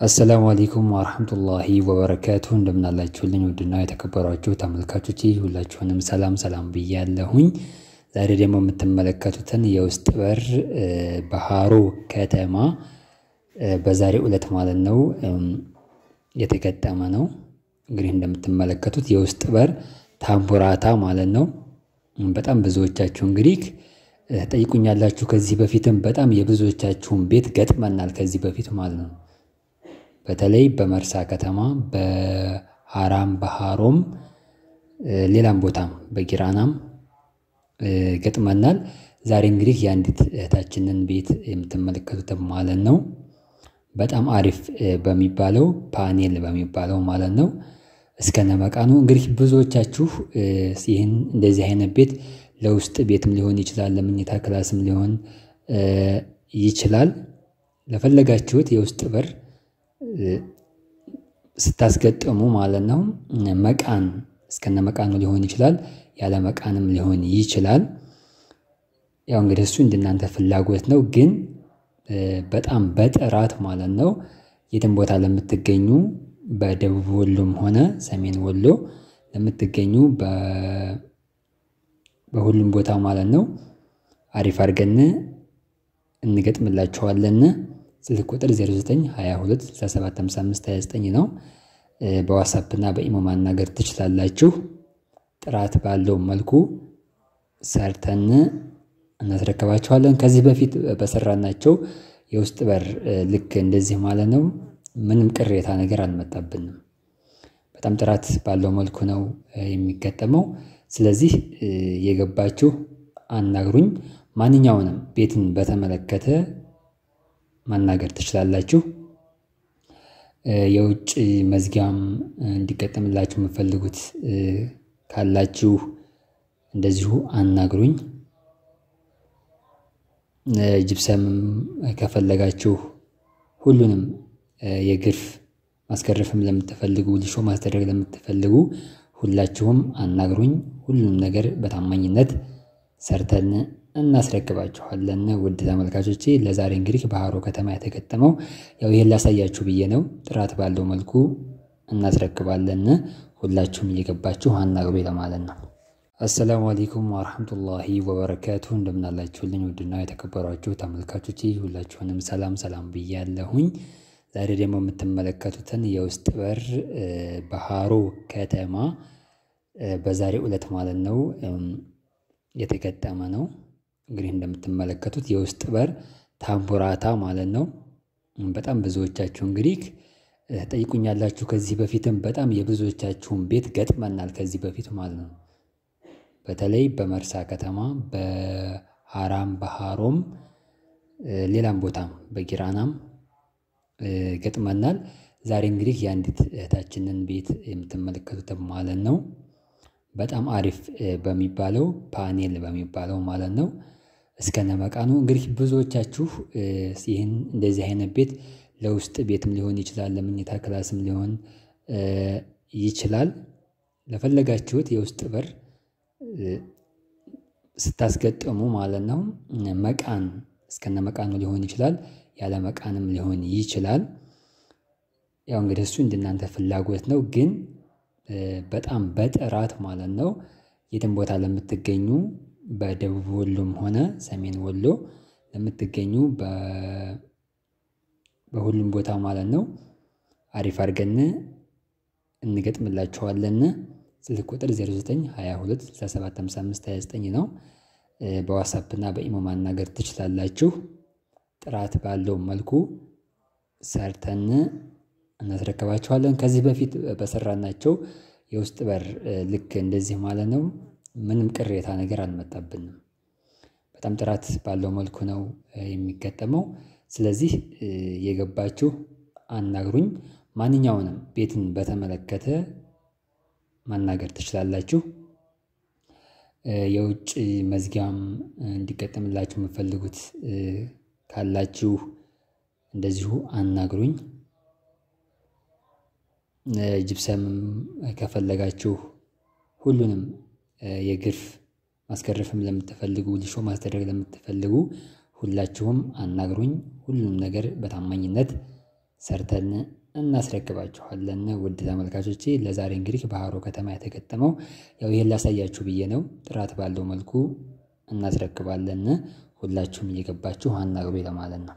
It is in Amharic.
السلام عليكم ورحمة الله وبركاته እንደምን አላችሁልኝ ውድና የተከበራችሁ ተመልካቾቼ ሁላችሁንም ሰላም ብያለሁኝ። ዛሬ ደግሞ የምትመለከቱትን የውስጥ በር በሃሮ ከተማ በዛሬው ዕለት ማለት ነው የተገጠመ ነው። እንግዲህ እንደምትመለከቱት የውስጥ በር ታምቡራታ ማለት ነው። በጣም ብዙዎቻችሁ እንግዲህ ጠይቁኛላችሁ ከዚህ በፊትም በጣም የብዙዎቻችሁን ቤት ገጥመናል ከዚህ በፊት ማለት ነው። በተለይ በመርሳ ከተማ በሃራም በሃሮም ሌላም ቦታም በጊራናም ገጥመናል። ዛሬ እንግዲህ ያንዲት እህታችንን ቤት የምትመለከቱት ማለት ነው በጣም አሪፍ በሚባለው ፓኔል በሚባለው ማለት ነው እስከነመቃኑ እንግዲህ ብዙዎቻችሁ ይሄን እንደዚህ አይነት ቤት ለውስጥ ቤትም ሊሆን ይችላል ለምኝታ ክላስም ሊሆን ይችላል ለፈለጋችሁት የውስጥ በር ስታስገጥሙ ማለት ነው መቃን እስከነመቃኑ ሊሆን ይችላል ያለ መቃንም ሊሆን ይችላል። ያው እንግዲህ እሱ እንደናንተ ፍላጎት ነው ግን በጣም በጥራት ማለት ነው የትም ቦታ ለምትገኙ በደቡብ ወሎም ሆነ ሰሜን ወሎ ለምትገኙ በሁሉም ቦታ ማለት ነው አሪፍ አድርገን እንገጥምላችኋለን። ስልክ ቁጥር 0922675529 ነው። በዋትስአፕ እና በኢሞ ማናገር ትችላላችሁ። ጥራት ባለው መልኩ ሰርተን እናስረክባችኋለን። ከዚህ በፊት በሰራናቸው የውስጥ በር ልክ እንደዚህ ማለት ነው ምንም ቅሬታ ነገር አልመጣብንም። በጣም ጥራት ባለው መልኩ ነው የሚገጠመው። ስለዚህ የገባችሁ አናግሩኝ። ማንኛውንም ቤትን በተመለከተ ማናገር ትችላላችሁ። የውጭ መዝጊያም እንዲገጠምላችሁ የምትፈልጉት ካላችሁ እንደዚሁ አናግሩኝ። ጅብሰም ከፈለጋችሁ ሁሉንም የግርፍ ማስገረፍም ለምትፈልጉ ሊሾ ማስደረግ ለምትፈልጉ ሁላችሁም አናግሩኝ። ሁሉንም ነገር በታማኝነት ሰርተን እናስረክባችኋለን። ውድ ተመልካቾቼ ለዛሬ እንግዲህ በሃሮ ከተማ የተገጠመው ያው ይሄን ላሳያችሁ ብዬ ነው። ጥራት ባለው መልኩ እናስረክባለን። ሁላችሁም እየገባችሁ አናግሩ ለማለት ነው። አሰላሙ አለይኩም ወራህመቱላሂ ወበረካቱ እንደምን አላችሁልኝ ውድና የተከበራችሁ ተመልካቾቼ ሁላችሁንም ሰላም ብያለሁኝ። ዛሬ ደግሞ የምትመለከቱትን የውስጥ በር በሃሮ ከተማ በዛሬው ዕለት ማለት ነው የተገጠመ ነው። እንግዲህ እንደምትመለከቱት የውስጥ በር ታምቡራታ ማለት ነው። በጣም ብዙዎቻችሁ እንግዲህ ጠይቁኛላችሁ ከዚህ በፊትም በጣም የብዙዎቻችሁን ቤት ገጥመናል ከዚህ በፊት ማለት ነው። በተለይ በመርሳ ከተማ በሃራም በሃሮም ሌላም ቦታም በጊራናም ገጥመናል። ዛሬ እንግዲህ ያንዲት እህታችንን ቤት የምትመለከቱት ማለት ነው በጣም አሪፍ በሚባለው ፓኔል በሚባለው ማለት ነው እስከነመቃኑ እንግዲህ ብዙዎቻችሁ ይሄን እንደዚህ አይነት ቤት ለውስጥ ቤትም ሊሆን ይችላል ለምኝታ ክላስም ሊሆን ይችላል ለፈለጋችሁት የውስጥ በር ስታስገጥሙ ማለት ነው መቃን እስከነመቃኑ ሊሆን ይችላል ያለ መቃንም ሊሆን ይችላል። ያው እንግዲህ እሱ እንደናንተ ፍላጎት ነው ግን በጣም በጥራት ማለት ነው የትም ቦታ ለምትገኙ በደቡብ ወሎም ሆነ ሰሜን ወሎ ለምትገኙ በሁሉም ቦታ ማለት ነው አሪፍ አድርገን እንገጥምላችኋለን። ስልክ ቁጥር 0922675529 ነው። በዋትስአፕ እና በኢሞ ማናገር ትችላላችሁ። ጥራት ባለው መልኩ ሰርተን እናስረክባችኋለን። ከዚህ በፊት በሰራናቸው የውስጥ በር ልክ እንደዚህ ማለት ነው ምንም ቅሬታ ነገር አልመጣብንም። በጣም ጥራት ባለው መልኩ ነው የሚገጠመው። ስለዚህ የገባችሁ አናግሩኝ። ማንኛውንም ቤትን በተመለከተ ማናገር ትችላላችሁ። የውጭ መዝጊያም እንዲገጠምላችሁ የምትፈልጉት ካላችሁ እንደዚሁ አናግሩኝ። ጅብሰም ከፈለጋችሁ ሁሉንም የግርፍ ማስገረፍም ለምትፈልጉ ሊሾ ማስደረግ ለምትፈልጉ ሁላችሁም አናግሩኝ። ሁሉንም ነገር በታማኝነት ሰርተን እናስረክባችኋለን። ውድ ተመልካቾቼ ለዛሬ እንግዲህ በሃሮ ከተማ የተገጠመው ያው ይሄን ላሳያችሁ ብዬ ነው። ጥራት ባለው መልኩ እናስረክባለን። ሁላችሁም እየገባችሁ አናግሩ ለማለት ነው።